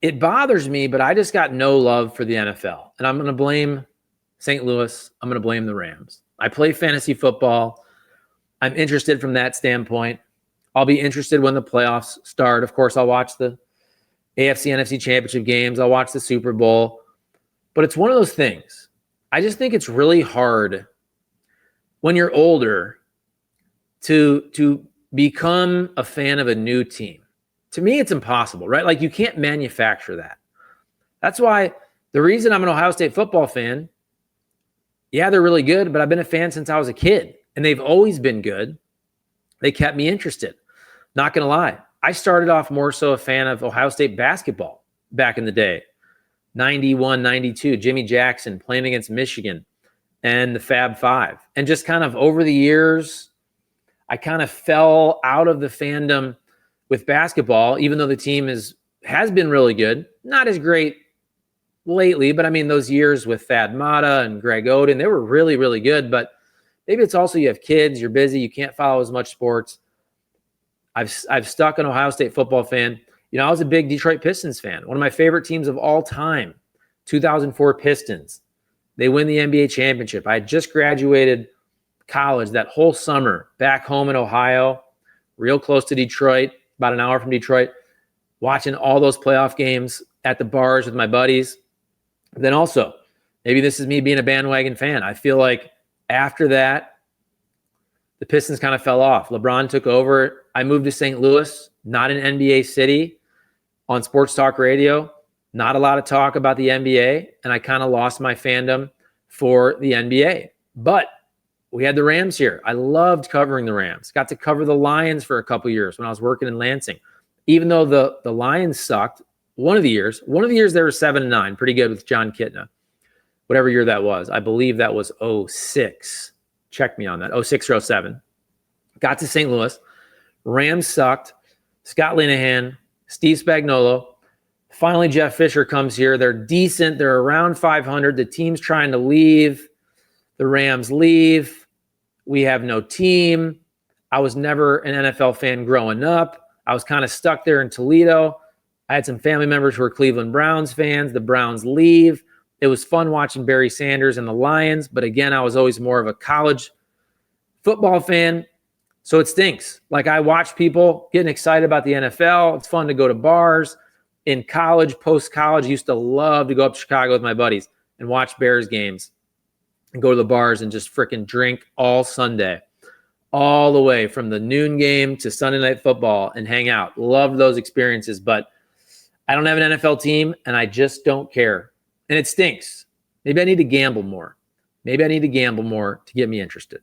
It bothers me, but I just got no love for the NFL. And I'm going to blame St. Louis. I'm going to blame the Rams. I play fantasy football. I'm interested from that standpoint. I'll be interested when the playoffs start. Of course, I'll watch the AFC, NFC championship games. I'll watch the Super Bowl. But it's one of those things. I just think it's really hard when you're older to become a fan of a new team. To me, it's impossible, right? Like, you can't manufacture that. That's why the reason I'm an Ohio State football fan, yeah, they're really good, but I've been a fan since I was a kid, and they've always been good. They kept me interested. Not going to lie. I started off more so a fan of Ohio State basketball back in the day. 91, 92, Jimmy Jackson playing against Michigan and the Fab Five. And just kind of over the years, I kind of fell out of the fandom with basketball, even though the team has been really good. Not as great lately, but I mean, those years with Thad Matta and Greg Oden, they were really, really good. But maybe it's also you have kids, you're busy, you can't follow as much sports. I've stuck an Ohio State football fan. You know, I was a big Detroit Pistons fan. One of my favorite teams of all time, 2004 Pistons. They win the NBA championship. I had just graduated college that whole summer back home in Ohio, real close to Detroit, about an hour from Detroit, watching all those playoff games at the bars with my buddies. Then also, maybe this is me being a bandwagon fan. I feel like after that, the Pistons kind of fell off. LeBron took over. I moved to St. Louis, not an NBA city, on sports talk radio. Not a lot of talk about the NBA, and I kind of lost my fandom for the NBA. But we had the Rams here. I loved covering the Rams. Got to cover the Lions for a couple years when I was working in Lansing. Even though the Lions sucked, one of the years they were 7-9, pretty good with John Kitna. Whatever year that was. I believe that was 06. Check me on that. 06 or 07. Got to St. Louis. Rams sucked. Scott Linehan, Steve Spagnuolo. Finally, Jeff Fisher comes here. They're decent. They're around 500. The team's trying to leave. The Rams leave. We have no team. I was never an NFL fan growing up. I was kind of stuck there in Toledo. I had some family members who were Cleveland Browns fans. The Browns leave. It was fun watching Barry Sanders and the Lions. But again, I was always more of a college football fan. So it stinks. Like, I watch people getting excited about the NFL. It's fun to go to bars. In college, post-college, I used to love to go up to Chicago with my buddies and watch Bears games and go to the bars and just freaking drink all Sunday, all the way from the noon game to Sunday Night Football and hang out. Loved those experiences, but I don't have an NFL team, and I just don't care. And it stinks. Maybe I need to gamble more. Maybe I need to gamble more to get me interested.